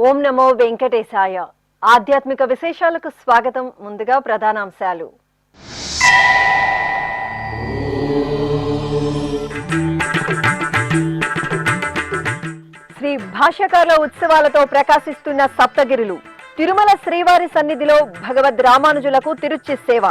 ఓం నమో వెంకటేశాయ. ఆధ్యాత్మిక విశేషాలకు స్వాగతం. ముందుగా ప్రధానాంశాలు. శ్రీ భాష్యకారుల ఉత్సవాలతో ప్రకాశిస్తున్న సప్తగిరులు. తిరుమల శ్రీవారి సన్నిధిలో భగవద్ రామానుజులకు తిరుచి సేవ.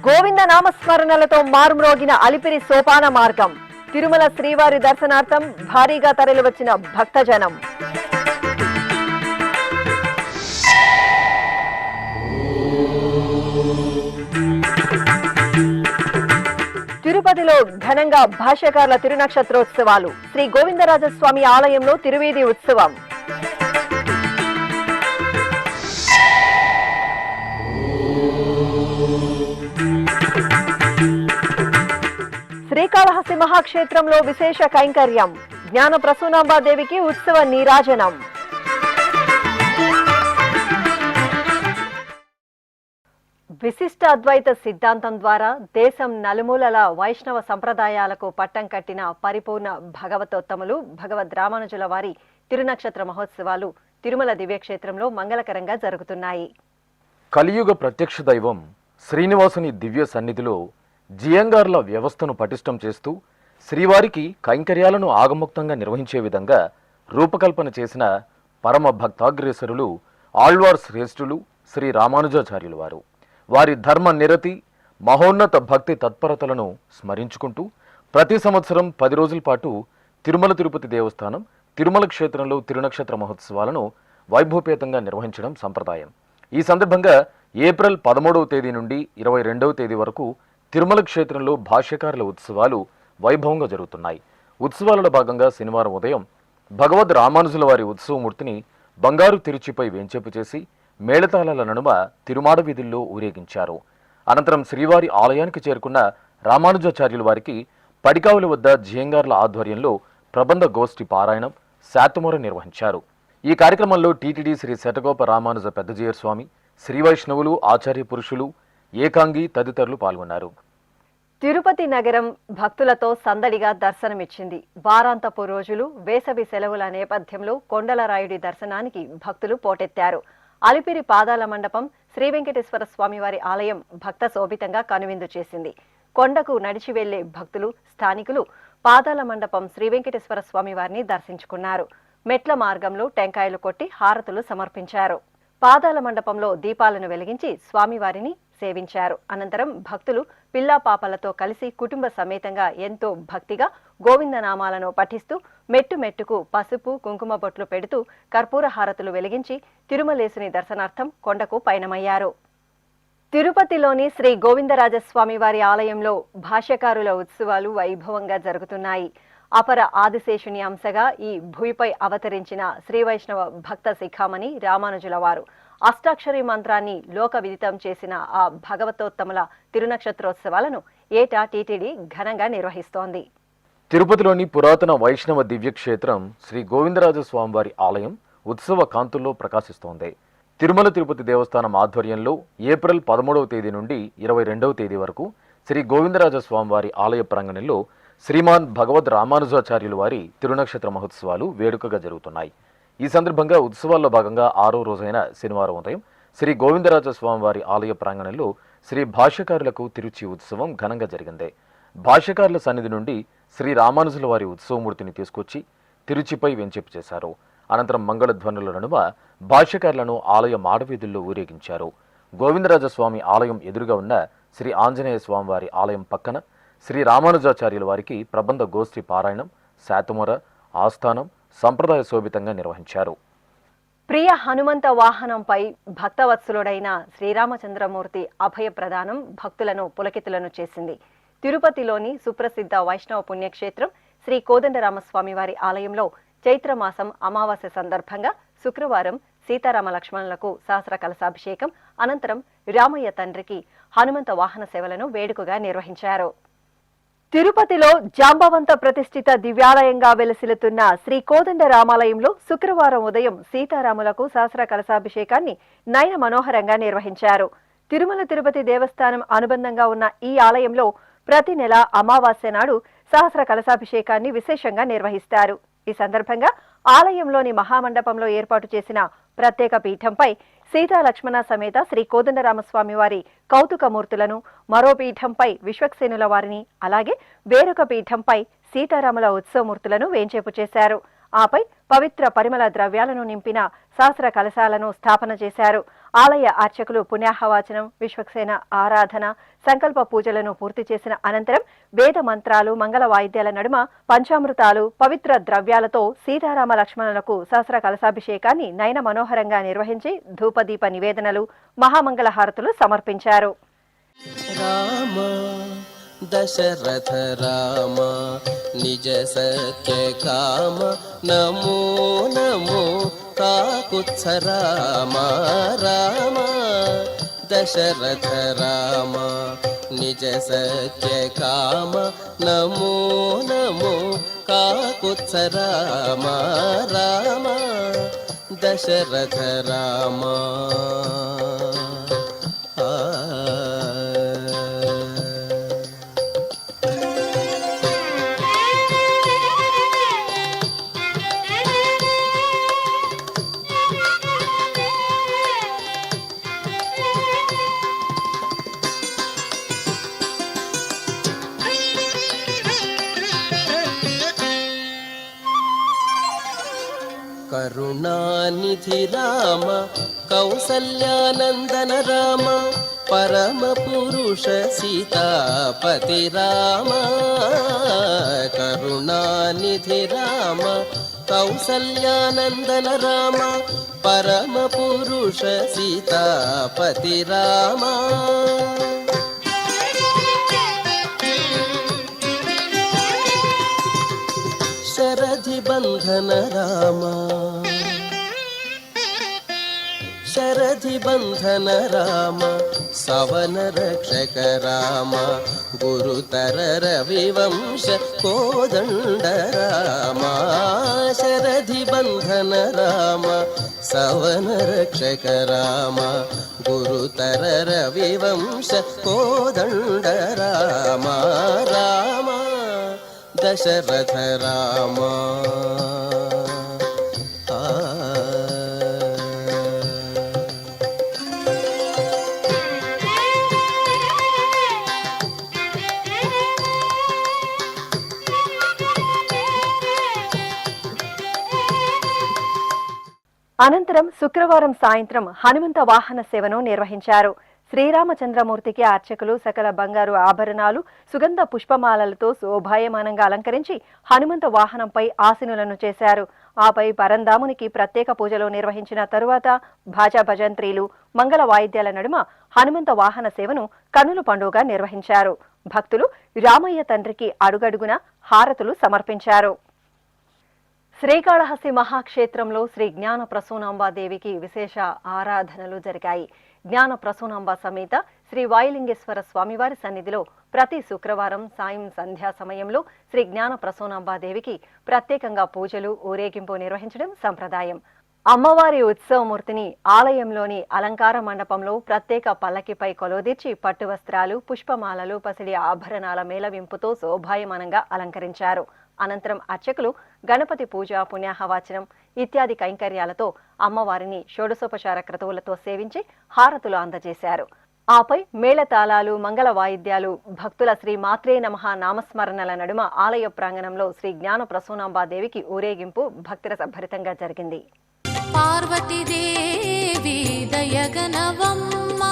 గోవింద నామస్మరణలతో మారుమ్రోగిన అలిపిరి సోపాన మార్గం. తిరుమల శ్రీవారి దర్శనార్థం భారీగా తరలివచ్చిన భక్తజనం. తిరుపతిలో ఘనంగా భాష్యకారుల తిరునక్షత్రోత్సవాలు. శ్రీ గోవిందరాజస్వామి ఆలయంలో తిరువీధి ఉత్సవం. శ్రీకాళహస్తి మహాక్షేత్రంలో విశేష కైంకర్యం. జ్ఞాన ప్రసూనాంబాదేవికి ఉత్సవ నీరాజనం. విశిష్ట అద్వైత సిద్ధాంతం ద్వారా దేశం నలుమూలల వైష్ణవ సంప్రదాయాలకు పట్టం కట్టిన పరిపూర్ణ భగవతోత్తములు భగవద్ రామానుజుల వారి తిరునక్షత్ర మహోత్సవాలు తిరుమల దివ్యక్షేత్రంలో మంగళకరంగా జరుగుతున్నాయి. కలియుగ ప్రత్యక్ష దైవం శ్రీనివాసుని దివ్య సన్నిధిలో జియంగార్ల వ్యవస్థను పటిష్టం చేస్తూ శ్రీవారికి కైంకర్యాలను ఆగముక్తంగా నిర్వహించే విధంగా రూపకల్పన చేసిన పరమ భక్తాగ్రేసరులు ఆళ్వార్ శ్రేష్ఠులు శ్రీ రామానుజాచార్యులు వారు. వారి ధర్మ నిరతి మహోన్నత భక్తి తత్పరతలను స్మరించుకుంటూ ప్రతి సంవత్సరం 10 రోజుల పాటు తిరుమల తిరుపతి దేవస్థానం తిరుమల క్షేత్రంలో తిరునక్షత్ర మహోత్సవాలను వైభవపేతంగా నిర్వహించడం సంప్రదాయం. ఈ సందర్భంగా ఏప్రిల్ 13వ తేదీ నుండి 22వ తేదీ వరకు తిరుమల క్షేత్రంలో భాష్యకారుల ఉత్సవాలు వైభవంగా జరుగుతున్నాయి. ఉత్సవాలలో భాగంగా శనివారం ఉదయం భగవద్ రామానుజుల వారి ఉత్సవమూర్తిని బంగారు తిరుచిపై వేంచేపు చేసి మేళతాళాల నడుమ తిరుమాడ వీధుల్లో ఊరేగించారు. అనంతరం శ్రీవారి ఆలయానికి చేరుకున్న రామానుజాచార్యుల వారికి పడికావుల వద్ద జియంగార్ల ఆధ్వర్యంలో ప్రబంధ గోష్ఠి పారాయణం శాతమూర నిర్వహించారు. ఈ కార్యక్రమంలో టీటీడీ శ్రీ శటగోప రామానుజ పెద్దజీయర్ స్వామి, శ్రీ వైష్ణవులు, ఆచార్య పురుషులు, ఏకాంగి తదితరులు పాల్గొన్నారు. తిరుపతి నగరం భక్తులతో సందడిగా దర్శనమిచ్చింది. వారాంతపు రోజులు, వేసవి సెలవుల నేపథ్యంలో కొండలరాయుడి దర్శనానికి భక్తులు పోటెత్తారు. అలిపిరి పాదాల మండపం శ్రీ వెంకటేశ్వర స్వామివారి ఆలయం భక్త శోభితంగా కనువిందు చేసింది. కొండకు నడిచి వెళ్లే భక్తులు, స్థానికులు పాదాల మండపం శ్రీ వెంకటేశ్వర స్వామివారిని దర్శించుకున్నారు. మెట్ల మార్గంలో టెంకాయలు కొట్టి హారతులు సమర్పించారు. పాదాల మండపంలో దీపాలను వెలిగించి స్వామివారిని సేవించారు. అనంతరం భక్తులు పిల్లా పాపలతో కలిసి కుటుంబ సమేతంగా ఎంతో భక్తిగా గోవిందనామాలను పఠిస్తూ మెట్టు మెట్టుకు పసుపు కుంకుమ బొట్లు పెడుతూ కర్పూర హారతులు వెలిగించి తిరుమలేసుని దర్శనార్థం కొండకు పయనమయ్యారు. తిరుపతిలోని శ్రీ గోవిందరాజస్వామి వారి ఆలయంలో భాష్యకారుల ఉత్సవాలు వైభవంగా జరుగుతున్నాయి. అపర ఆదిశేషుని అంశగా ఈ భూమిపై అవతరించిన శ్రీ వైష్ణవ భక్త శిఖామణి రామానుజుల వారు అష్టాక్షరి మంత్రాన్ని లోక విదితం చేసిన ఆ భగవతోత్తముల తిరునక్షత్రోత్సవాలను ఏటా టీటీడీ ఘనంగా నిర్వహిస్తోంది. తిరుపతిలోని పురాతన వైష్ణవ దివ్యక్షేత్రం శ్రీ గోవిందరాజస్వామివారి ఆలయం ఉత్సవ కాంతుల్లో ప్రకాశిస్తోంది. తిరుమల తిరుపతి దేవస్థానం ఆధ్వర్యంలో ఏప్రిల్ 13వ తేదీ నుండి 22వ తేదీ వరకు శ్రీ గోవిందరాజస్వామివారి ఆలయ ప్రాంగణంలో శ్రీమాన్ భగవద్ రామానుజాచార్యుల వారి తిరునక్షత్ర మహోత్సవాలు వేడుకగా జరుగుతున్నాయి. ఈ సందర్భంగా ఉత్సవాల్లో భాగంగా 6వ రోజైన శనివారం ఉదయం శ్రీ గోవిందరాజస్వామి వారి ఆలయ ప్రాంగణంలో శ్రీ భాష్యకారులకు తిరుచి ఉత్సవం ఘనంగా జరిగింది. భాష్యకారుల సన్నిధి నుండి శ్రీ రామానుజుల వారి ఉత్సవమూర్తిని తీసుకొచ్చి తిరుచిపై వెంచేపు చేశారు. అనంతరం మంగళధ్వనుల నడుమ భాష్యకారులను ఆలయ మాడవీధుల్లో ఊరేగించారు. గోవిందరాజస్వామి ఆలయం ఎదురుగా ఉన్న శ్రీ ఆంజనేయ స్వామి వారి ఆలయం పక్కన శ్రీ రామానుజాచార్యుల వారికి ప్రబంధ గోష్ఠి పారాయణం శాతమూర ఆస్థానం సంప్రదాయ శోభితంగా నిర్వహించారు. ప్రియ హనుమంత వాహనంపై భక్తవత్సలుడైన శ్రీరామచంద్రమూర్తి అభయ ప్రదానం భక్తులను పులకితులను చేసింది. తిరుపతిలోని సుప్రసిద్ధ వైష్ణవ పుణ్యక్షేత్రం శ్రీ కోదండరామస్వామి వారి ఆలయంలో చైత్రమాసం అమావాస్య సందర్భంగా శుక్రవారం సీతారామ లక్ష్మణులకు సహస్ర కలశాభిషేకం అనంతరం రామయ్య తండ్రికి హనుమంత వాహన సేవలను వేడుకగా నిర్వహించారు. తిరుపతిలో జాంబవంత ప్రతిష్ఠిత దివ్యాలయంగా వెలసిల్లుతున్న శ్రీ కోదండ రామాలయంలో శుక్రవారం ఉదయం సీతారాములకు సహస్ర కలశాభిషేకాన్ని నయన మనోహరంగా నిర్వహించారు. తిరుమల తిరుపతి దేవస్థానం అనుబంధంగా ఉన్న ఈ ఆలయంలో ప్రతి నెల అమావాస్య నాడు సహస్ర కలశాభిషేకాన్ని విశేషంగా నిర్వహిస్తారు. ఈ సందర్భంగా ఆలయంలోని మహామండపంలో ఏర్పాటు చేసిన ప్రత్యేక పీఠంపై సీతా లక్ష్మణ సమేత శ్రీ కోదండరామస్వామి వారి కౌతుకమూర్తులను, మరో పీఠంపై విశ్వక్సేనుల వారిని, అలాగే వేరొక పీఠంపై సీతారాముల ఉత్సవమూర్తులను వేంచేపు చేశారు. ఆపై పవిత్ర పరిమళ ద్రవ్యాలను నింపిన సహస్ర కలశాలను స్థాపన చేశారు. ఆలయ అర్చకులు పుణ్యాహవాచనం, విశ్వక్సేన ఆరాధన, సంకల్ప పూజలను పూర్తి చేసిన అనంతరం వేద మంత్రాలు, మంగళ వాయిద్యాల నడుమ పంచామృతాలు, పవిత్ర ద్రవ్యాలతో సీతారామ లక్ష్మణులకు సహస్ర కలశాభిషేకాన్ని నయన మనోహరంగా నిర్వహించి ధూపదీప నివేదనలు, మహామంగళ హారతులు సమర్పించారు. రామ దశరథ రామ నిజ సత్య కామ నమో నమో కాకుత్స రామ రామ దశరథ రామ నిజ సత్య కామ నమో నమో కాకుత్స రామ రామ దశరథ రామ. కరుణానిధి రామ కౌసల్యానందన రామ పరమ పురుష సీతాపతి రామ. కరుణానిధి రామ కౌసల్యానందన రామ పరమ పురుష సీతాపతి రామ. శరధి బంధన రామ శరధి బంధన రామ సవన రక్షక రామ గురుతర రవివంశ కోదండ రామ. శరధి బంధన రామ సవన రక్షక రామ గురుతర రవివంశ కోదండ రామ రామ దశరథ రామ. అనంతరం శుక్రవారం సాయంత్రం హనుమంత వాహన సేవను నిర్వహించారు. శ్రీరామచంద్రమూర్తికి అర్చకులు సకల బంగారు ఆభరణాలు, సుగంధ పుష్పమాలలతో శోభాయమానంగా అలంకరించి హనుమంత వాహనంపై ఆసీనులను చేశారు. ఆపై పరంధామునికి ప్రత్యేక పూజలు నిర్వహించిన తరువాత భాజా భజంత్రీలు, మంగళ వాయిద్యాల నడుమ హనుమంత వాహన సేవను కన్నుల పండుగగా నిర్వహించారు. భక్తులు రామయ్య తండ్రికి అడుగడుగున హారతులు సమర్పించారు. శ్రీకాళహస్తి మహాక్షేత్రంలో శ్రీ జ్ఞాన ప్రసూనాంబాదేవికి విశేష ఆరాధనలు జరిగాయి. జ్ఞాన ప్రసూనాంబ సమేత శ్రీ వాయులింగేశ్వర స్వామివారి సన్నిధిలో ప్రతి శుక్రవారం సాయం సంధ్యా సమయంలో శ్రీ జ్ఞాన ప్రసూనాంబాదేవికి ప్రత్యేకంగా పూజలు, ఊరేగింపు నిర్వహించడం సంప్రదాయం. అమ్మవారి ఉత్సవమూర్తిని ఆలయంలోని అలంకార మండపంలో ప్రత్యేక పల్లకిపై కొలువుదీర్చి పట్టు వస్త్రాలు, పుష్పమాలలు, పసిడి ఆభరణాల మేళవింపుతో శోభాయమానంగా అలంకరించారు. అనంతరం అర్చకులు గణపతి పూజ, పుణ్యాహవాచనం ఇత్యాది కైంకర్యాలతో అమ్మవారిని షోడశోపచార క్రతువులతో సేవించి హారతులు అందజేశారు. ఆపై మేళతాళాలు, మంగళ వాయిద్యాలు, భక్తుల శ్రీ మాత్రే నమః నామస్మరణల నడుమ ఆలయ ప్రాంగణంలో శ్రీ జ్ఞాన ప్రసూనాంబాదేవికి ఊరేగింపు భక్తిరసభరితంగా జరిగింది. పార్వతీదేవి దయగనవమ్మ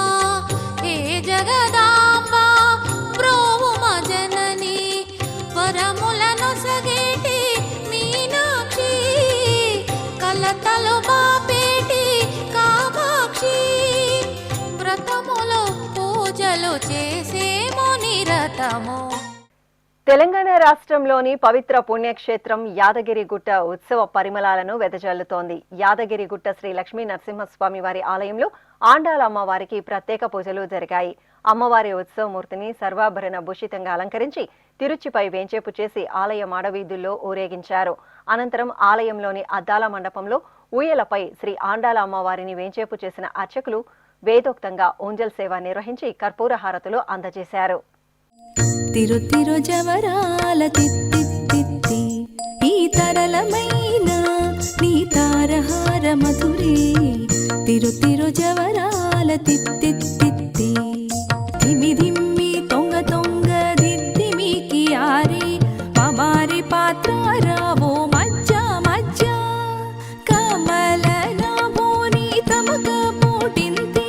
ఏ జగదాంబ ప్రోమ జనని వరములను సగేటి మీనాక్షి కలతలు బాపేటి తెలంగాణ రాష్ట్రంలోని పవిత్ర పుణ్యక్షేత్రం యాదగిరిగుట్ట ఉత్సవ పరిమళాలను వెదజల్లుతోంది. యాదగిరిగుట్ట శ్రీ లక్ష్మీ నరసింహస్వామి వారి ఆలయంలో ఆండాల అమ్మవారికి ప్రత్యేక పూజలు జరిగాయి. అమ్మవారి ఉత్సవమూర్తిని సర్వాభరణ భూషితంగా అలంకరించి తిరుచిపై వేంచేపు చేసి ఆలయ మాడవీధుల్లో ఊరేగించారు. అనంతరం ఆలయంలోని అద్దాల మండపంలో ఊయలపై శ్రీ ఆండాల అమ్మవారిని వేంచేపు చేసిన అర్చకులు వేదోక్తంగా ఊంజల్ సేవ నిర్వహించి కర్పూర హారతులు అందజేశారు. తిరు తిరు జవరాల తిత్తి ఈ తరలమైన నీ తారహార మధురే తిరు తిరు జవరాల తిత్తి ధిమి ధిమ్మి తొంగ తొంగ దిద్దిమికి ఆరి పమారి పాత్ర రావో మజ్జ మజ్జ కమల నాభోని తమక పోటింతి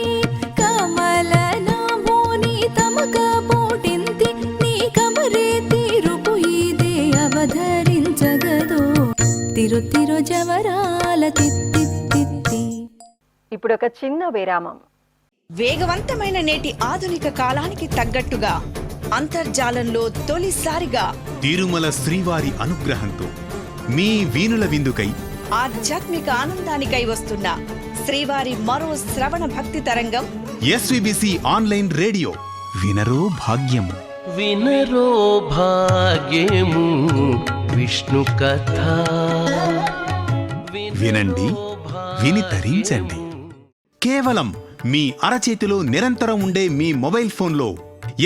కమల నాభోని తమక పోటింతి నీ కమరే తీరుపు ఇదే అవధరించగదో తిరు తిరు జవరాల తిత్తి. ఇప్పుడు ఒక చిన్న విరామం. వేగవంతమైన నేటి ఆధునిక కాలానికి తగ్గట్టుగా అంతర్జాలంలో తొలిసారిగా తిరుమల శ్రీవారి అనుగ్రహంతో మీ వీణుల విందుకై ఆధ్యాత్మిక ఆనందానికై వస్తున్న శ్రీవారి మరో శ్రవణ భక్తి తరంగం ఎస్విబిసి ఆన్లైన్ రేడియో వినరో భాగ్యము. వినరో భాగ్యము విష్ణు కథ వినండి, విని తరించండి. కేవలం మీ అరచేతిలో నిరంతరం ఉండే మీ మొబైల్ ఫోన్లో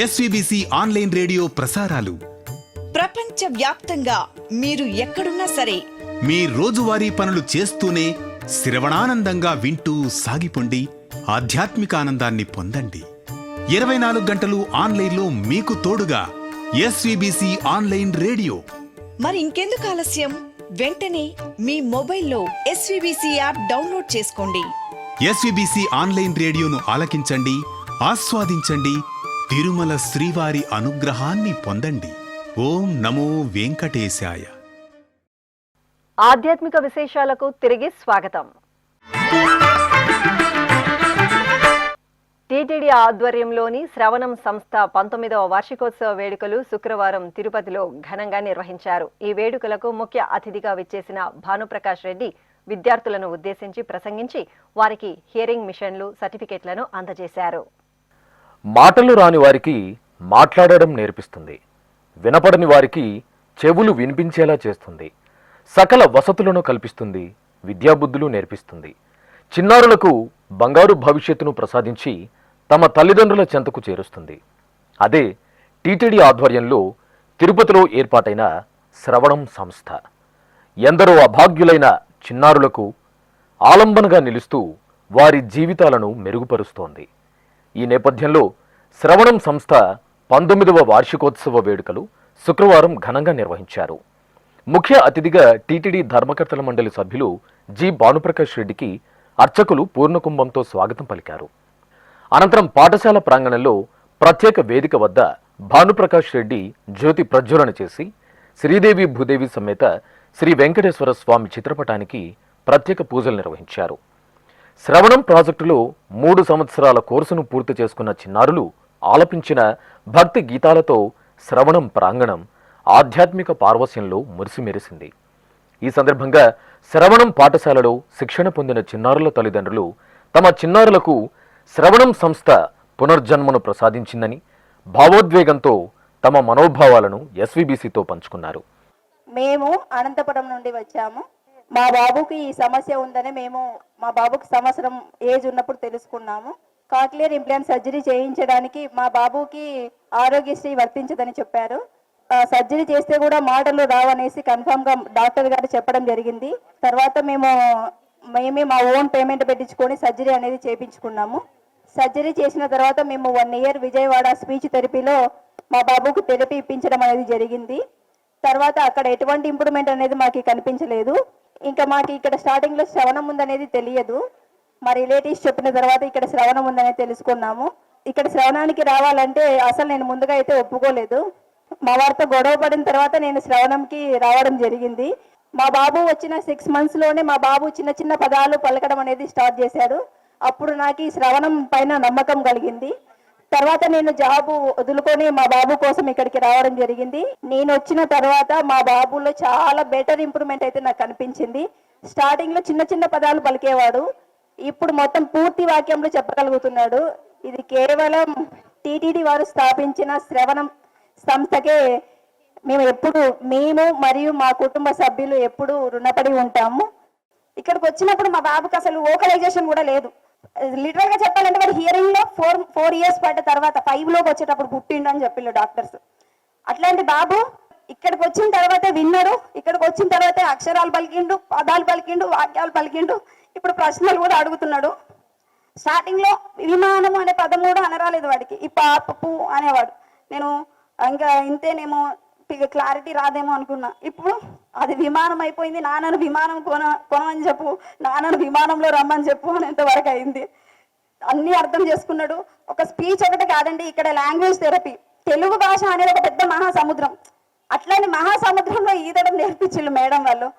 ఎస్విబిసి ఆన్లైన్ రేడియో ప్రసారాలు ప్రపంచ వ్యాప్తంగా మీరు ఎక్కడున్నా సరే మీ రోజువారీ పనులు చేస్తూనే శ్రవణానందంగా వింటూ సాగిపోండి, ఆధ్యాత్మిక ఆనందాన్ని పొందండి. 24 గంటలు ఆన్లైన్లో మీకు తోడుగా ఎస్విబిసి ఆన్లైన్ రేడియో. మరి ఇంకెందుకు ఆలస్యం? వెంటనే మీ మొబైల్లో ఎస్విబిసి యాప్ డౌన్లోడ్ చేసుకోండి. ఎస్విబిసి ఆన్లైన్ రేడియోను ఆలకించండి, ఆస్వాదించండి, తిరుమల శ్రీవారి అనుగ్రహాన్ని పొందండి. ఓం నమో వెంకటేశాయ. ఆధ్యాత్మిక విశేషాలకు తిరిగి స్వాగతం. టీటీడీ ఆధ్వర్యంలోని శ్రవణం సంస్థ 19వ వార్షికోత్సవ వేడుకలు శుక్రవారం తిరుపతిలో ఘనంగా నిర్వహించారు. ఈ వేడుకలకు ముఖ్య అతిథిగా విచ్చేసిన భానుప్రకాష్ రెడ్డి విద్యార్థులను ఉద్దేశించి ప్రసంగించి వారికి హియరింగ్ మిషన్లు, సర్టిఫికెట్లను అందజేశారు. మాటలు రాని వారికి మాట్లాడడం నేర్పిస్తుంది, వినపడని వారికి చెవులు వినిపించేలా చేస్తుంది, సకల వసతులను కల్పిస్తుంది, విద్యాబుద్ధులు నేర్పిస్తుంది. చిన్నారులకు బంగారు భవిష్యత్తును ప్రసాదించి తమ తల్లిదండ్రుల చెంతకు చేరుస్తుంది. అదే టీటీడీ ఆధ్వర్యంలో తిరుపతిలో ఏర్పాటైన శ్రవణం సంస్థ. ఎందరో అభాగ్యులైన చిన్నారులకు ఆలంబనగా నిలుస్తూ వారి జీవితాలను మెరుగుపరుస్తోంది. ఈ నేపథ్యంలో శ్రవణం సంస్థ 19వ వార్షికోత్సవ వేడుకలు శుక్రవారం ఘనంగా నిర్వహించారు. ముఖ్య అతిథిగా టీటీడీ ధర్మకర్తల మండలి సభ్యులు జి భానుప్రకాష్ రెడ్డికి అర్చకులు పూర్ణకుంభంతో స్వాగతం పలికారు. అనంతరం పాఠశాల ప్రాంగణంలో ప్రత్యేక వేదిక వద్ద భానుప్రకాష్ రెడ్డి జ్యోతి ప్రజ్వలన చేసి శ్రీదేవి భూదేవి సమేత శ్రీ వెంకటేశ్వర స్వామి చిత్రపటానికి ప్రత్యేక పూజలు నిర్వహించారు. శ్రవణం ప్రాజెక్టులో 3 సంవత్సరాల కోర్సును పూర్తి చేసుకున్న చిన్నారులు ఆలపించిన భక్తి గీతాలతో శ్రవణం ప్రాంగణం ఆధ్యాత్మిక పార్వస్యంలో మురిసిమెరిసింది. ఈ సందర్భంగా శ్రవణం పాఠశాలలో శిక్షణ పొందిన చిన్నారుల తల్లిదండ్రులు తమ చిన్నారులకు శ్రవణం సంస్థ పునర్జన్మను ప్రసాదించిందని భావోద్వేగంతో తమ మనోభావాలను ఎస్విబిసితో పంచుకున్నారు. మేము అనంతపురం నుండి వచ్చాము. మా బాబుకి ఈ సమస్య ఉందని మేము మా బాబుకి సంవత్సరం ఏజ్ ఉన్నప్పుడు తెలుసుకున్నాము. కాక్లియర్ ఇంప్లాంట్ సర్జరీ చేయించడానికి మా బాబుకి ఆరోగ్యశ్రీ వర్తించదని చెప్పారు. సర్జరీ చేస్తే కూడా మాటలు రావనేసి కన్ఫామ్గా డాక్టర్ గారు చెప్పడం జరిగింది. తర్వాత మేమే మా ఓన్ పేమెంట్ పెట్టించుకొని సర్జరీ అనేది చేయించుకున్నాము. సర్జరీ చేసిన తర్వాత మేము 1 ఇయర్ విజయవాడ స్పీచ్ థెరపీలో మా బాబుకు థెరపీ ఇప్పించడం అనేది జరిగింది. తర్వాత అక్కడ ఎటువంటి ఇంప్రూవ్మెంట్ అనేది మాకు కనిపించలేదు. ఇంకా మాకు ఇక్కడ స్టార్టింగ్లో శ్రవణం ఉందనేది తెలియదు. మా రిలేటివ్స్ చెప్పిన తర్వాత ఇక్కడ శ్రవణం ఉందనేది తెలుసుకున్నాము. ఇక్కడ శ్రవణానికి రావాలంటే అసలు నేను ముందుగా అయితే ఒప్పుకోలేదు. మా వారితో గొడవ పడిన తర్వాత నేను శ్రవణంకి రావడం జరిగింది. మా బాబు వచ్చిన 6 monthsలోనే మా బాబు చిన్న చిన్న పదాలు పలకడం అనేది స్టార్ట్ చేశాడు. అప్పుడు నాకు ఈ శ్రవణం పైన నమ్మకం కలిగింది. తర్వాత నేను జాబు వదులుకొని మా బాబు కోసం ఇక్కడికి రావడం జరిగింది. నేను వచ్చిన తర్వాత మా బాబులో చాలా బెటర్ ఇంప్రూవ్మెంట్ అయితే నాకు కనిపించింది. స్టార్టింగ్ లో చిన్న చిన్న పదాలు పలికేవాడు, ఇప్పుడు మొత్తం పూర్తి వాక్యంలో చెప్పగలుగుతున్నాడు. ఇది కేవలం టీటీడీ వారు స్థాపించిన శ్రవణం సంస్థకే మేము మరియు మా కుటుంబ సభ్యులు ఎప్పుడు రుణపడి ఉంటాము. ఇక్కడికి వచ్చినప్పుడు మా బాబుకి అసలు వోకలైజేషన్ కూడా లేదు. లిటరల్ గా చెప్పాలంటే వాడు హియరింగ్ లో 4 years పడ్డ తర్వాత 5లోకి వచ్చేటప్పుడు పుట్టిండు అని చెప్పిళ్ళు డాక్టర్స్. అట్లాంటి బాబు ఇక్కడికి వచ్చిన తర్వాతే విన్నాడు, ఇక్కడికి వచ్చిన తర్వాతే అక్షరాలు పలికిండు, పదాలు పలికిండు, వాక్యాలు పలికిండు, ఇప్పుడు ప్రశ్నలు కూడా అడుగుతున్నాడు. స్టార్టింగ్ లో విమానం అనే పదం కూడా అనరాలేదు వాడికి, ఈ పాపపు అనేవాడు. నేను ఇంకా ఇంతేనేమో క్లారిటీ రాదేమో అనుకున్నా. ఇప్పుడు అది విమానం అయిపోయింది. నాన్నను విమానం కొనమని చెప్పు, నాన్నను విమానంలో రమ్మని చెప్పు అనేంత వరకు అయింది. అన్ని అర్థం చేసుకున్నాడు. ఒక స్పీచ్ ఒకటి కాదండి, ఇక్కడ లాంగ్వేజ్ థెరపీ. తెలుగు భాష అనేది ఒక పెద్ద మహాసముద్రం. అట్లాంటి మహాసముద్రంలో ఈదడం నేర్పించిళ్ళు మేడం వాళ్ళు.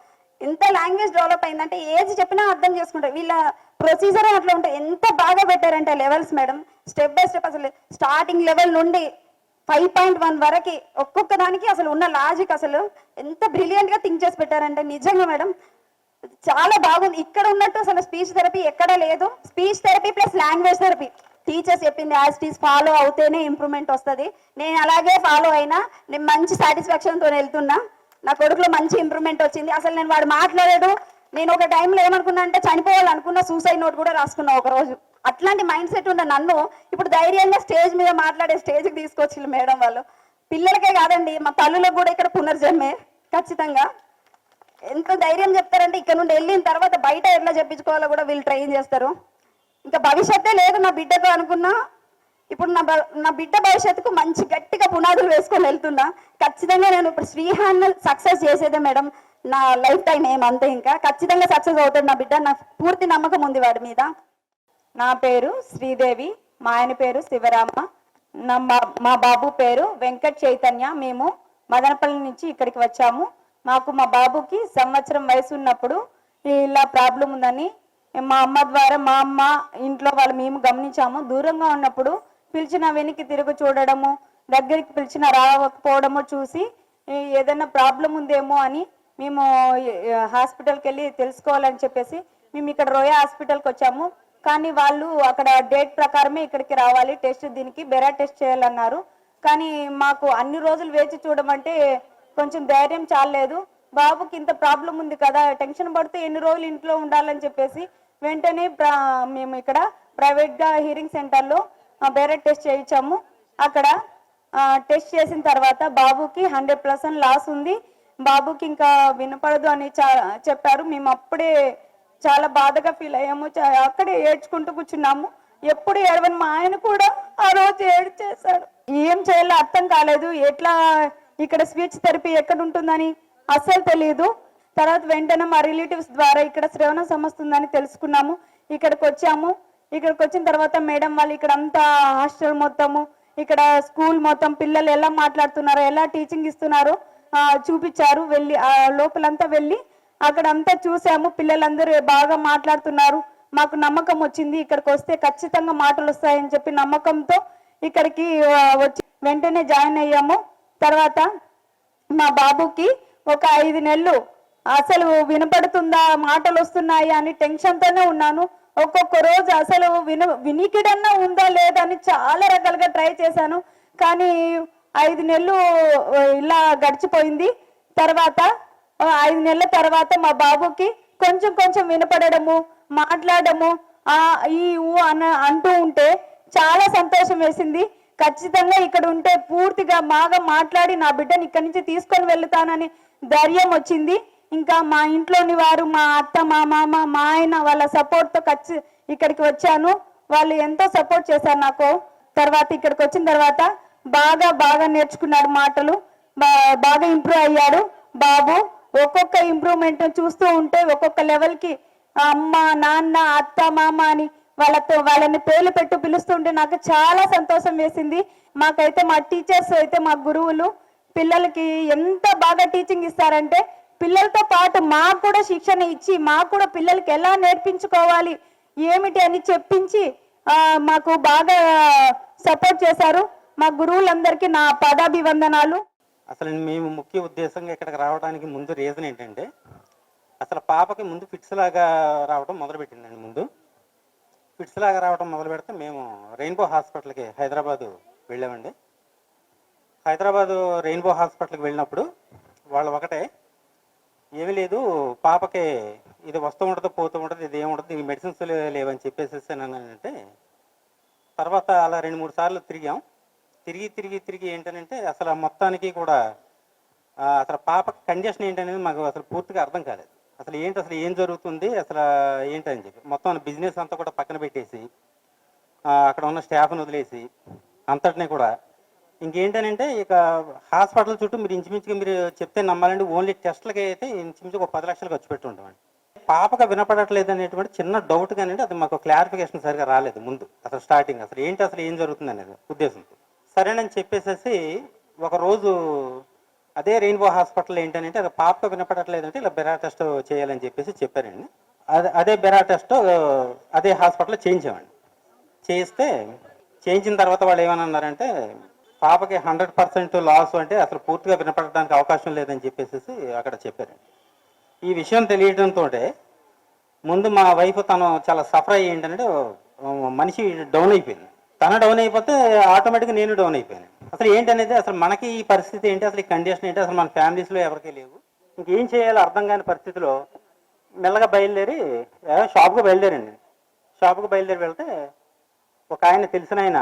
ఎంత లాంగ్వేజ్ డెవలప్ అయిందంటే ఏజ్ చెప్పినా అర్థం చేసుకుంటారు. వీళ్ళ ప్రొసీజర్ అట్లా ఉంటాయి. ఎంత బాగా పెట్టారంటే levels madam, step by step. అసలు స్టార్టింగ్ లెవెల్ నుండి 5.1 వరకు ఒక్కొక్క దానికి అసలు ఉన్న లాజిక్ అసలు ఎంత బ్రిలియంట్ గా థింక్ చేసి పెట్టారంటే నిజంగా మేడం చాలా బాగుంది. ఇక్కడ ఉన్నట్టు అసలు స్పీచ్ థెరపీ ఎక్కడ లేదు. Speech therapy plus language therapy teachers చెప్పింది యాజ్ టీస్ ఫాలో అవుతేనే ఇంప్రూవ్మెంట్ వస్తుంది. నేను అలాగే ఫాలో అయినా, నేను మంచి సాటిస్ఫాక్షన్తో వెళ్తున్నా. నా కొడుకులో మంచి ఇంప్రూవ్మెంట్ వచ్చింది. అసలు నేను వాడు మాట్లాడాడు, నేను ఒక టైంలో ఏమనుకున్నా అంటే చనిపోవాలనుకున్నా, సూసైడ్ నోట్ కూడా రాసుకున్నా ఒక రోజు. అట్లాంటి మైండ్ సెట్ ఉన్న నన్ను ఇప్పుడు ధైర్యంగా స్టేజ్ మీద మాట్లాడే స్టేజ్కి తీసుకొచ్చి మేడం వాళ్ళు. పిల్లలకే కాదండి, మా తల్లులకు కూడా ఇక్కడ పునర్జన్మే ఖచ్చితంగా. ఎంత ధైర్యం చెప్తారంటే ఇక్కడ నుండి వెళ్ళిన తర్వాత బయట ఎట్లా చెప్పించుకోవాలో కూడా వీళ్ళు ట్రైన్ చేస్తారు. ఇంకా భవిష్యత్తే లేదు నా బిడ్డతో అనుకున్నా. ఇప్పుడు నా బిడ్డ భవిష్యత్తుకు మంచి గట్టిగా పునాదులు వేసుకొని వెళ్తున్నా. ఖచ్చితంగా నేను ఇప్పుడు శ్రీహాన్ సక్సెస్ చేసేదే మేడం నా లైఫ్ టైం ఏమంతే. ఇంకా ఖచ్చితంగా సక్సెస్ అవుతాడు నా బిడ్డ, నాకు పూర్తి నమ్మకం ఉంది వాడి మీద. నా పేరు శ్రీదేవి, మా ఆయన పేరు శివరామ, మా బాబు పేరు వెంకట్ చైతన్య. మేము మదనపల్లి నుంచి ఇక్కడికి వచ్చాము. మాకు మా బాబుకి 1 సంవత్సరం వయసు ఉన్నప్పుడు ఇలా ప్రాబ్లం ఉందని మా అమ్మ ద్వారా, మా అమ్మ ఇంట్లో వాళ్ళు మేము గమనించాము. దూరంగా ఉన్నప్పుడు పిలిచిన వెనక్కి తిరుగు చూడడము, దగ్గరికి పిలిచిన రాకపోవడము చూసి ఏదైనా ప్రాబ్లం ఉందేమో అని మేము హాస్పిటల్కి వెళ్ళి తెలుసుకోవాలని చెప్పేసి మేము ఇక్కడ రోయా హాస్పిటల్కి వచ్చాము. కానీ వాళ్ళు అక్కడ డేట్ ప్రకారమే ఇక్కడికి రావాలి, టెస్ట్ దీనికి బెరా టెస్ట్ చేయాలన్నారు. కానీ మాకు అన్ని రోజులు వేచి చూడమంటే కొంచెం ధైర్యం చాలలేదు. బాబుకి ఇంత ప్రాబ్లం ఉంది కదా, టెన్షన్ పడితే ఎన్ని రోజులు ఇంట్లో ఉండాలని చెప్పేసి వెంటనే మేము ఇక్కడ ప్రైవేట్గా హీరింగ్ సెంటర్లో బెరా టెస్ట్ చేయించాము. అక్కడ టెస్ట్ చేసిన తర్వాత బాబుకి 100% లాస్ ఉంది, బాబుకి ఇంకా వినపడదు అని చెప్పారు. మేము అప్పుడే చాలా బాధగా ఫీల్ అయ్యాము. అక్కడే ఏడ్చుకుంటూ కూర్చున్నాము. ఎప్పుడు ఏడవని మా ఆయన కూడా ఆ రోజు ఏడ్చేశాడు. ఏం చేయాలో అర్థం కాలేదు. ఎట్లా ఇక్కడ స్పీచ్ థెరపీ ఎక్కడ ఉంటుందని అస్సలు తెలియదు. తర్వాత వెంటనే మా రిలేటివ్స్ ద్వారా ఇక్కడ శ్రవణ సంస్థ ఉందని తెలుసుకున్నాము. ఇక్కడికి వచ్చాము. ఇక్కడికి వచ్చిన తర్వాత మేడం వాళ్ళు ఇక్కడ అంతా హాస్టల్ మొత్తము, ఇక్కడ స్కూల్ మొత్తం పిల్లలు ఎలా మాట్లాడుతున్నారో, ఎలా టీచింగ్ ఇస్తున్నారో చూపించారు. వెళ్ళి లోపలంతా వెళ్ళి అక్కడంతా చూసాము. పిల్లలందరూ బాగా మాట్లాడుతున్నారు. మాకు నమ్మకం వచ్చింది, ఇక్కడికి వస్తే ఖచ్చితంగా మాటలు వస్తాయని చెప్పి నమ్మకంతో ఇక్కడికి వచ్చి వెంటనే జాయిన్ అయ్యాము. తర్వాత మా బాబుకి ఒక 5 నెలలు అసలు వినపడుతుందా, మాటలు వస్తున్నాయి అని టెన్షన్తోనే ఉన్నాను. ఒక్కొక్క రోజు అసలు వినికిడన్నా ఉందా లేదా అని చాలా రకాలుగా ట్రై చేశాను. కానీ 5 నెలలు ఇలా గడిచిపోయింది. తర్వాత 5 నెలల తర్వాత మా బాబుకి కొంచెం కొంచెం వినపడము, మాట్లాడము, ఈ ఊ అంటూ ఉంటే చాలా సంతోషం వేసింది. ఖచ్చితంగా ఇక్కడ ఉంటే పూర్తిగా బాగా మాట్లాడి నా బిడ్డని ఇక్కడి నుంచి తీసుకొని వెళ్తానని ధైర్యం వచ్చింది. ఇంకా మా ఇంట్లోని వారు, మా అత్త, మా మామ, మా ఆయన వాళ్ళ సపోర్ట్తో ఇక్కడికి వచ్చాను. వాళ్ళు ఎంతో సపోర్ట్ చేశారు నాకు. తర్వాత ఇక్కడికి వచ్చిన తర్వాత బాగా నేర్చుకున్నాడు మాటలు, బాగా ఇంప్రూవ్ అయ్యాడు బాబు. ఒక్కొక్క ఇంప్రూవ్మెంట్ చూస్తూ ఉంటే ఒక్కొక్క లెవెల్కి అమ్మ, నాన్న, అత్త, మామ అని వాళ్ళని పేర్లు పెట్టు పిలుస్తుంటే నాకు చాలా సంతోషం వేసింది. మాకైతే మా టీచర్స్ అయితే, మా గురువులు పిల్లలకి ఎంత బాగా టీచింగ్ ఇస్తారంటే, పిల్లలతో పాటు మాకు కూడా శిక్షణ ఇచ్చి మాకు కూడా పిల్లలకి ఎలా నేర్పించుకోవాలి ఏమిటి అని చెప్పించి మాకు బాగా సపోర్ట్ చేశారు. మా గురువులందరికీ నా పాదాభివందనాలు. అసలు మేము ముఖ్య ఉద్దేశంగా ఇక్కడికి రావడానికి ముందు రీజన్ ఏంటంటే, అసలు పాపకి ముందు ఫిట్స్ లాగా రావడం మొదలుపెట్టిందండి. ముందు ఫిట్స్ లాగా రావడం మొదలు పెడితే మేము రెయిన్బో హాస్పిటల్కి హైదరాబాదు వెళ్ళామండి. హైదరాబాదు రెయిన్బో హాస్పిటల్కి వెళ్ళినప్పుడు వాళ్ళు ఒకటే, ఏమీ లేదు పాపకి ఇది వస్తూ ఉంటుంది పోతూ ఉంటుంది, ఇది ఏముంటుంది, ఈ మెడిసిన్స్ లేవని చెప్పేసి అంటే, తర్వాత అలా 2-3 సార్లు తిరిగాం. తిరిగి ఏంటంటే అసలు మొత్తానికి కూడా అసలు పాప కండిషన్ ఏంటనేది మాకు అసలు పూర్తిగా అర్థం కాలేదు. అసలు ఏం జరుగుతుంది అసలు ఏంటని చెప్పి మొత్తం బిజినెస్ అంతా కూడా పక్కన పెట్టేసి అక్కడ ఉన్న స్టాఫ్ని వదిలేసి అంతటినీ కూడా ఇంకేంటనంటే ఇక హాస్పిటల్ చుట్టూ మీరు ఇంచుమించుగా మీరు చెప్తే నమ్మాలండి, ఓన్లీ టెస్ట్లకి అయితే ఇంచుమించుగా ఒక 10 లక్షలు ఖర్చు పెట్టి ఉంటామండి. పాపగా వినపడట్లేదు అనేటువంటి చిన్న డౌట్ కానీ అది మాకు క్లారిఫికేషన్ సరిగా రాలేదు ముందు. అసలు స్టార్టింగ్ అసలు ఏం జరుగుతుంది అనేది ఉద్దేశంతో సరేనని చెప్పేసేసి ఒకరోజు అదే రెయిన్బో హాస్పిటల్ ఏంటంటే అది పాపగా వినపడట్లేదంటే ఇలా బెరా టెస్ట్ చేయాలని చెప్పేసి చెప్పారండి. అదే బెరా టెస్ట్ అదే హాస్పిటల్లో చేయించామండి. చేయించిన తర్వాత వాళ్ళు ఏమన్నారంటే పాపకి 100% లాస్ అంటే అసలు పూర్తిగా వినపడడానికి అవకాశం లేదని చెప్పేసి అక్కడ చెప్పారండి. ఈ విషయం తెలియడంతో ముందు మా వైఫ్ తను చాలా సఫర్ అయ్యి ఏంటంటే మనిషి డౌన్ అయిపోయింది. తను డౌన్ అయిపోతే ఆటోమేటిక్గా నేను డౌన్ అయిపోయాను. అసలు ఏంటనేది అసలు మనకి ఈ పరిస్థితి ఏంటి, అసలు ఈ కండిషన్ ఏంటి, అసలు మన ఫ్యామిలీస్లో ఎవరికీ లేవు, ఇంకేం చేయాలో అర్థం కాని పరిస్థితిలో మెల్లగా బయలుదేరి షాప్కి బయలుదేరండి. షాప్కి బయలుదేరి వెళ్తే ఒక ఆయన తెలిసిన ఆయన,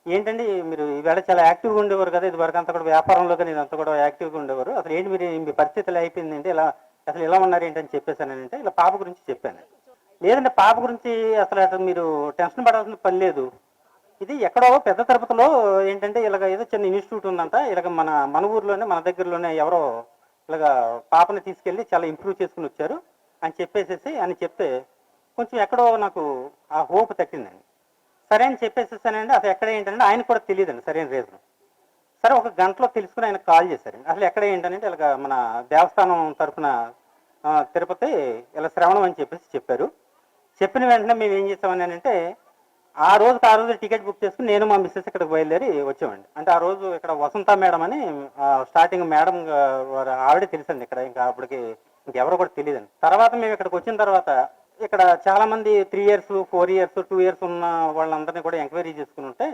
ఏంటండి మీరు ఈవేళ చాలా యాక్టివ్గా ఉండేవారు కదా, ఇది వరకు అంతా కూడా వ్యాపారంలో కానీ ఇదంతా కూడా యాక్టివ్గా ఉండేవారు, అసలు ఏంటి మీరు మీ పరిస్థితులు అయిపోయిందంటే అసలు ఎలా ఉన్నారు ఏంటని చెప్పేసానంటే ఇలా పాప గురించి చెప్పాను. లేదంటే పాప గురించి అసలు మీరు టెన్షన్ పడాల్సిన పని లేదు, ఇది ఎక్కడో పెద్ద తిరుపతిలో ఏంటంటే ఇలాగ ఏదో చిన్న ఇన్స్టిట్యూట్ ఉందంట, ఇలాగ మన ఊర్లోనే మన దగ్గరలోనే ఎవరో ఇలాగ పాపని తీసుకెళ్ళి చాలా ఇంప్రూవ్ చేసుకుని వచ్చారు అని చెప్తే కొంచెం ఎక్కడో నాకు ఆ హోప్ తట్టిందండి. సరే అని చెప్పేసేసానండి. అసలు ఎక్కడ ఏంటంటే ఆయనకు కూడా తెలియదండి సరైన రీజన్. సరే ఒక గంటలో తెలుసుకుని ఆయన కాల్ చేశారండి. అసలు ఎక్కడ ఏంటంటే ఇలాగ మన దేవస్థానం తరఫున తిరుపతి ఇలా శ్రవణం అని చెప్పారు. చెప్పిన వెంటనే మేము ఏం చేసామని అంటే ఆ రోజు టికెట్ బుక్ చేసుకుని నేను మా మిస్సెస్ ఇక్కడికి బయలుదేరి వచ్చామండి. అంటే ఆ రోజు ఇక్కడ వసంత మేడం అని స్టార్టింగ్ మేడం ఆవిడే తెలుసండి ఇక్కడ, ఇంకా అప్పటికి ఇంకెవరో కూడా తెలియదండి. తర్వాత మేము ఇక్కడికి వచ్చిన తర్వాత ఇక్కడ చాలా మంది 3 years 4 years 2 years ఉన్న వాళ్ళందరినీ కూడా ఎంక్వైరీ చేసుకుని ఉంటే,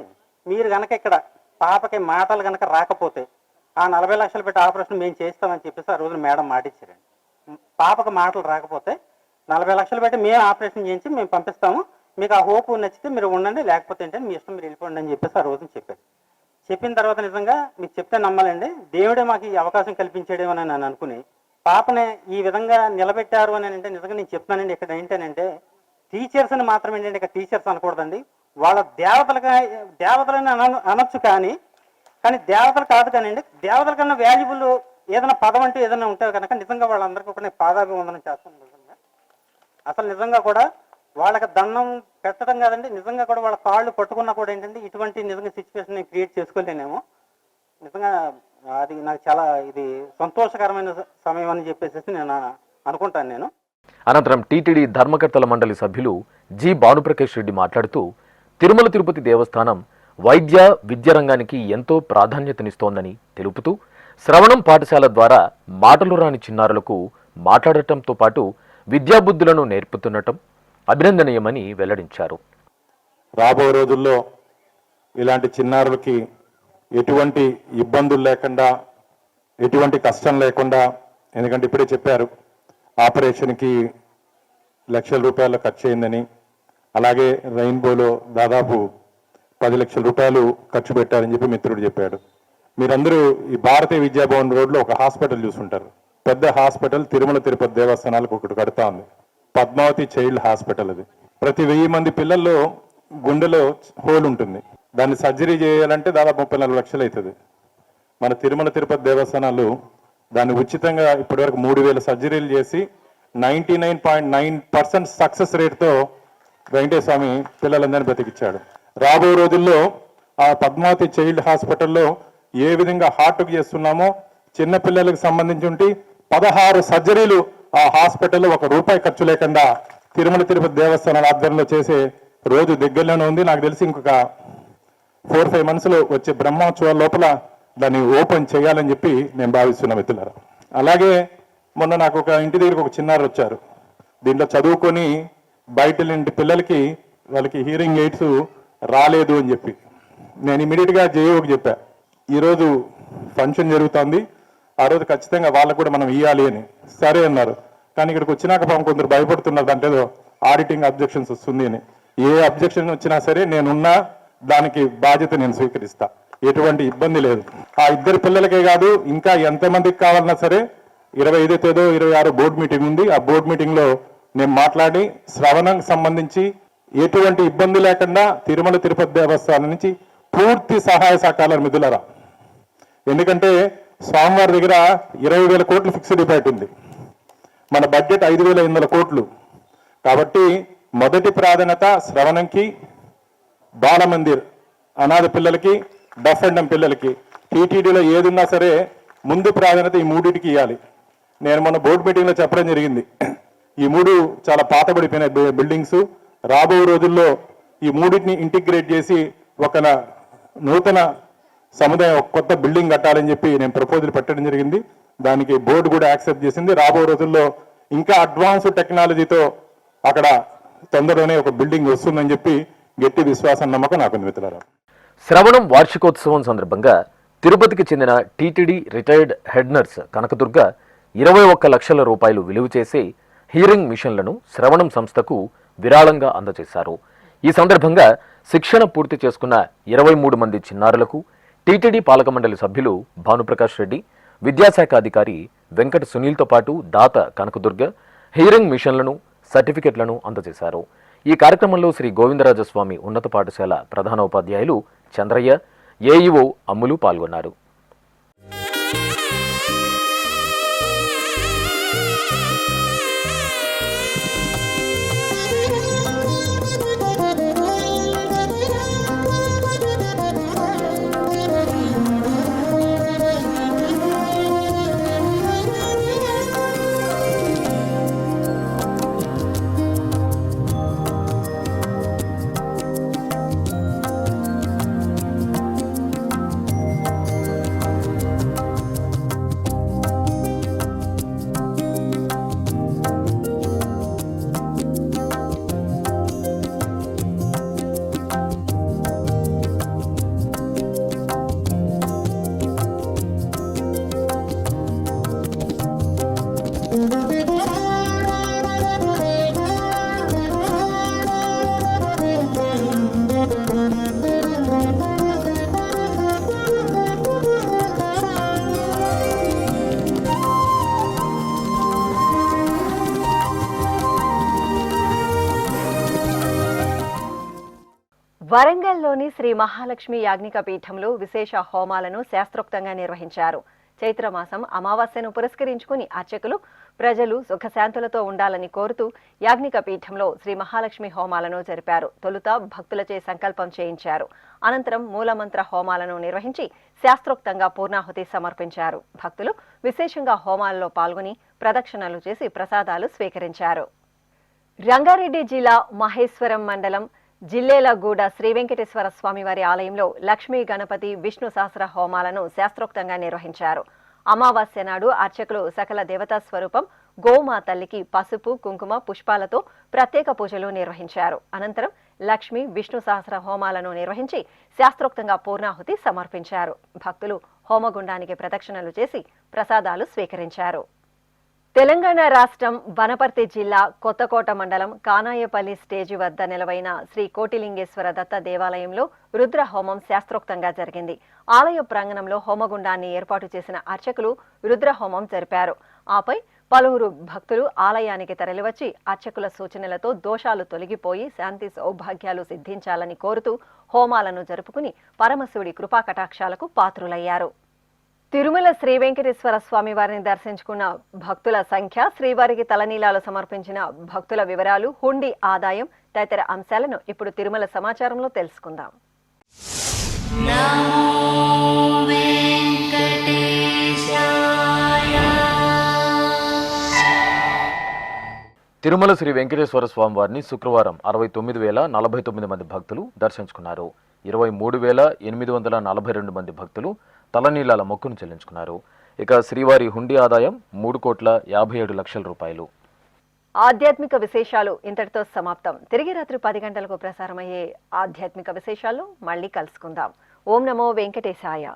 మీరు కనుక ఇక్కడ పాపకి మాటలు కనుక రాకపోతే ఆ 40 లక్షలు పెట్టి ఆపరేషన్ మేము చేస్తామని చెప్పేసి ఆ రోజు మేడం మాట ఇచ్చారండి. పాపకు మాటలు రాకపోతే 40 లక్షలు పెట్టి మేము ఆపరేషన్ చేయించి మేము పంపిస్తాము, మీకు ఆ హోప్ నచ్చితే మీరు ఉండండి, లేకపోతే ఏంటంటే మీ ఇష్టం మీరు వెళ్ళిపోండి అని చెప్పేసి ఆ రోజు చెప్పారు. చెప్పిన తర్వాత నిజంగా మీకు చెప్తే నమ్మాలండి, దేవుడే మాకు ఈ అవకాశం కల్పించాడేమో అని నేను అనుకుని పాపని ఈ విధంగా నిలబెట్టారు అని అంటే నిజంగా నేను చెప్తానండి. ఇక్కడ ఏంటంటే టీచర్స్ అని మాత్రం ఏంటంటే ఇక్కడ టీచర్స్ అనకూడదండి, వాళ్ళ దేవతలని అనొచ్చు కానీ దేవతలు కాదు కానివ్వండి, దేవతల కన్నా వాల్యుబుల్ ఏదైనా పదం అంటూ ఏదైనా ఉంటే కనుక నిజంగా వాళ్ళందరికీ కూడా నేను పాదాభివందనం చేస్తాను. నిజంగా అసలు నిజంగా కూడా వాళ్ళకి దండం పెట్టడం కాదండి, నిజంగా కూడా వాళ్ళ కాళ్ళు పట్టుకున్నా కూడా ఏంటంటే ఇటువంటి నిజంగా సిచ్యువేషన్ నేను క్రియేట్ చేసుకోలేనేమో. నిజంగా అది నాకు చాలా ఇది సంతోషకరమైన సమయం అని చెప్పేసి నేను అనుకుంటాను నేను. అనంతరం టీటీడీ ధర్మకర్తల మండలి సభ్యులు జి భానుప్రకాష్ రెడ్డి మాట్లాడుతూ తిరుమల తిరుపతి దేవస్థానం వైద్య విద్య రంగానికి ఎంతో ప్రాధాన్యతనిస్తోందని తెలుపుతూ శ్రవణం పాఠశాల ద్వారా మాటలు రాని చిన్నారులకు మాట్లాడటంతో పాటు విద్యాబుద్ధులను నేర్పుతుండటం అభినందనీయమని వెల్లడించారు. రాబో రోజుల్లో ఇలాంటి చిన్నారులకి ఎటువంటి ఇబ్బందులు లేకుండా, ఎటువంటి కష్టం లేకుండా, ఎందుకంటే ఇప్పుడే చెప్పారు ఆపరేషన్కి లక్షల రూపాయలు ఖర్చు అయిందని, అలాగే రెయిన్బోలో దాదాపు 10 లక్షల రూపాయలు ఖర్చు పెట్టారని చెప్పి మిత్రుడు చెప్పాడు. మీరందరూ ఈ భారతీయ విద్యాభవన్ రోడ్లో ఒక హాస్పిటల్ చూసుంటారు, పెద్ద హాస్పిటల్ తిరుమల తిరుపతి దేవస్థానాలకు ఒకటి కడతా ఉంది, పద్మావతి చైల్డ్ హాస్పిటల్. అది ప్రతి 1000 మంది పిల్లల్లో గుండెలో హోల్ ఉంటుంది, దాన్ని సర్జరీ చేయాలంటే దాదాపు 34 లక్షలు అవుతుంది. మన తిరుమల తిరుపతి దేవస్థానాలు దాన్ని ఉచితంగా ఇప్పటివరకు 3000 సర్జరీలు చేసి 99.9% సక్సెస్ రేట్తో వెంకటేశ్వర స్వామి పిల్లలందరినీ బ్రతికిచ్చాడు. రాబో రోజుల్లో ఆ పద్మావతి చైల్డ్ హాస్పిటల్లో ఏ విధంగా హార్ట్కి చేస్తున్నామో చిన్న పిల్లలకు సంబంధించి 16 సర్జరీలు ఆ హాస్పిటల్లో ₹1 ఖర్చు లేకుండా తిరుమల తిరుపతి దేవస్థానాల ఆధ్వర్యంలో చేసే రోజు దగ్గరలోనే ఉంది. నాకు తెలిసి ఇంకొక 4-5 మంత్స్లో వచ్చే బ్రహ్మోత్సవాల లోపల దాన్ని ఓపెన్ చేయాలని చెప్పి నేను భావిస్తున్నా మిత్రులారా. అలాగే మొన్న నాకు ఒక ఇంటి దగ్గరకు ఒక చిన్నారు వచ్చారు. దీంట్లో చదువుకొని బయట ఇంటి పిల్లలకి వాళ్ళకి హీరింగ్ ఎయిడ్స్ రాలేదు అని చెప్పి నేను ఇమీడియట్గా జేఓకి చెప్పా, ఈరోజు ఫంక్షన్ జరుగుతుంది, ఆ రోజు ఖచ్చితంగా వాళ్ళకు కూడా మనం ఇవ్వాలి అని. సరే అన్నారు. కానీ ఇక్కడికి వచ్చినాక పాపం కొందరు భయపడుతున్నారు, అంటే ఆడిటింగ్ అబ్జెక్షన్స్ వస్తుంది అని. ఏ అబ్జెక్షన్ వచ్చినా సరే నేనున్నా, దానికి బాధ్యత నేను స్వీకరిస్తా, ఎటువంటి ఇబ్బంది లేదు. ఆ 2 పిల్లలకే కాదు, ఇంకా ఎంతమందికి కావాలన్నా సరే 25 తేదో 26 బోర్డు మీటింగ్ ఉంది. ఆ బోర్డు మీటింగ్లో నేను మాట్లాడి శ్రవణం సంబంధించి ఎటువంటి ఇబ్బంది లేకుండా తిరుమల తిరుపతి దేవస్థానం నుంచి పూర్తి సహాయ సహకారాలు మిథులరా. ఎందుకంటే స్వామివారి దగ్గర 20,000 కోట్లు ఫిక్స్డ్ డిపాజిట్ ఉంది, మన బడ్జెట్ 5,800 కోట్లు. కాబట్టి మొదటి ప్రాధాన్యత శ్రవణంకి, బాలమందిర్ అనాథ పిల్లలకి, డఫ్ అండ్ డమ్ పిల్లలకి, టీటీడీలో ఏది ఉన్నా సరే ముందు ప్రాధాన్యత ఈ మూడింటికి ఇవ్వాలి. నేను మొన్న బోర్డు మీటింగ్లో చెప్పడం జరిగింది, ఈ 3 చాలా పాతబడిపోయిన బిల్డింగ్స్. రాబోయే రోజుల్లో ఈ మూడింటిని ఇంటిగ్రేట్ చేసి ఒక నూతన సముదాయం, ఒక కొత్త బిల్డింగ్ కట్టాలని చెప్పి నేను ప్రపోజల్ పెట్టడం జరిగింది. దానికి బోర్డు కూడా యాక్సెప్ట్ చేసింది. రాబోయే రోజుల్లో ఇంకా అడ్వాన్స్ టెక్నాలజీతో అక్కడ తొందరలోనే ఒక బిల్డింగ్ వస్తుందని చెప్పి గట్టి విశ్వాసం, నమ్మకం నాకు మిత్రులారా. శ్రవణం వార్షికోత్సవం సందర్భంగా తిరుపతికి చెందిన TTD retired head nurse Kanakadurga 21 లక్షల రూపాయలు విలువ చేసే హీరింగ్ మిషన్లను శ్రవణం సంస్థకు విరాళంగా అందజేశారు. ఈ సందర్భంగా శిక్షణ పూర్తి చేసుకున్న 23 మంది చిన్నారులకు టీటీడీ పాలక మండలి సభ్యులు భానుప్రకాష్ రెడ్డి, విద్యాశాఖ అధికారి వెంకట సునీల్తో పాటు దాత కనకదుర్గ హీరింగ్ మిషన్లను, సర్టిఫికెట్లను అందజేశారు. ఈ కార్యక్రమంలో శ్రీ గోవిందరాజస్వామి ఉన్నత పాఠశాల ప్రధానోపాధ్యాయులు చంద్రయ్య, ఏఈఓ అమ్ములు పాల్గొన్నారు. వరంగల్లోని శ్రీ మహాలక్ష్మి యాజ్ఞిక పీఠంలో విశేష హోమాలను శాస్త్రోక్తంగా నిర్వహించారు. చైత్రమాసం అమావాస్యను పురస్కరించుకుని అర్చకులు ప్రజలు సుఖశాంతులతో ఉండాలని కోరుతూ యాజ్ఞిక పీఠంలో శ్రీ మహాలక్ష్మి హోమాలను జరిపారు. తొలుత భక్తులచే సంకల్పం చేయించారు. అనంతరం మూలమంత్ర హోమాలను నిర్వహించి శాస్త్రోక్తంగా పూర్ణాహుతి సమర్పించారు. భక్తులు విశేషంగా హోమాలలో పాల్గొని ప్రదక్షిణలు చేసి ప్రసాదాలు స్వీకరించారు. రంగారెడ్డి జిల్లా మహేశ్వరం మండలం జిల్లేలగూడ శ్రీ వెంకటేశ్వర స్వామివారి ఆలయంలో లక్ష్మీ గణపతి విష్ణు సహస్ర హోమాలను శాస్త్రోక్తంగా నిర్వహించారు. అమావాస్య నాడు అర్చకులు సకల దేవతా స్వరూపం గోమా తల్లికి పసుపు, కుంకుమ, పుష్పాలతో ప్రత్యేక పూజలు నిర్వహించారు. అనంతరం లక్ష్మీ విష్ణు సహస్ర హోమాలను నిర్వహించి శాస్త్రోక్తంగా పూర్ణాహుతి సమర్పించారు. భక్తులు హోమగుండానికి ప్రదక్షిణలు చేసి ప్రసాదాలు స్వీకరించారు. తెలంగాణ రాష్ట్రం వనపర్తి జిల్లా కొత్తకోట మండలం కానాయపల్లి స్టేజి వద్ద నిలవైన శ్రీ కోటిలింగేశ్వర దత్త దేవాలయంలో రుద్ర హోమం శాస్త్రోక్తంగా జరిగింది. ఆలయ ప్రాంగణంలో హోమగుండాన్ని ఏర్పాటు చేసిన అర్చకులు రుద్ర హోమం జరిపారు. ఆపై పలువురు భక్తులు ఆలయానికి తరలివచ్చి అర్చకుల సూచనలతో దోషాలు తొలగిపోయి శాంతి సౌభాగ్యాలు సిద్ధించాలని కోరుతూ హోమాలను జరుపుకుని పరమశివుడి కృపా కటాక్షాలకు పాత్రులయ్యారు. తిరుమల శ్రీ వెంకటేశ్వర స్వామి వారిని దర్శించుకున్న భక్తుల సంఖ్య, శ్రీవారికి తలనీలాలు సమర్పించిన భక్తుల వివరాలు, హుండీ ఆదాయం తదితర అంశాలను ఇప్పుడు తిరుమల సమాచారంలో తెలుసుకుందాం. తిరుమల శ్రీ వెంకటేశ్వర స్వామి వారిని శుక్రవారం 69,049 మంది భక్తులు దర్శించుకున్నారు. 23,842 మంది భక్తులు తలనీలాల మొక్కును చెల్లించుకున్నారు. ఇక శ్రీవారి హుండీ ఆదాయం 3,57,00,000 రూపాయలు. ఆధ్యాత్మిక విశేషాలు ఇంతటితో సమాప్తం. తిరిగి రాత్రి 10 గంటలకు ప్రసారమయ్యే ఆధ్యాత్మిక విశేషాల్లో మళ్ళీ కలుసుకుందాం. ఓం నమో వెంకటేశాయ.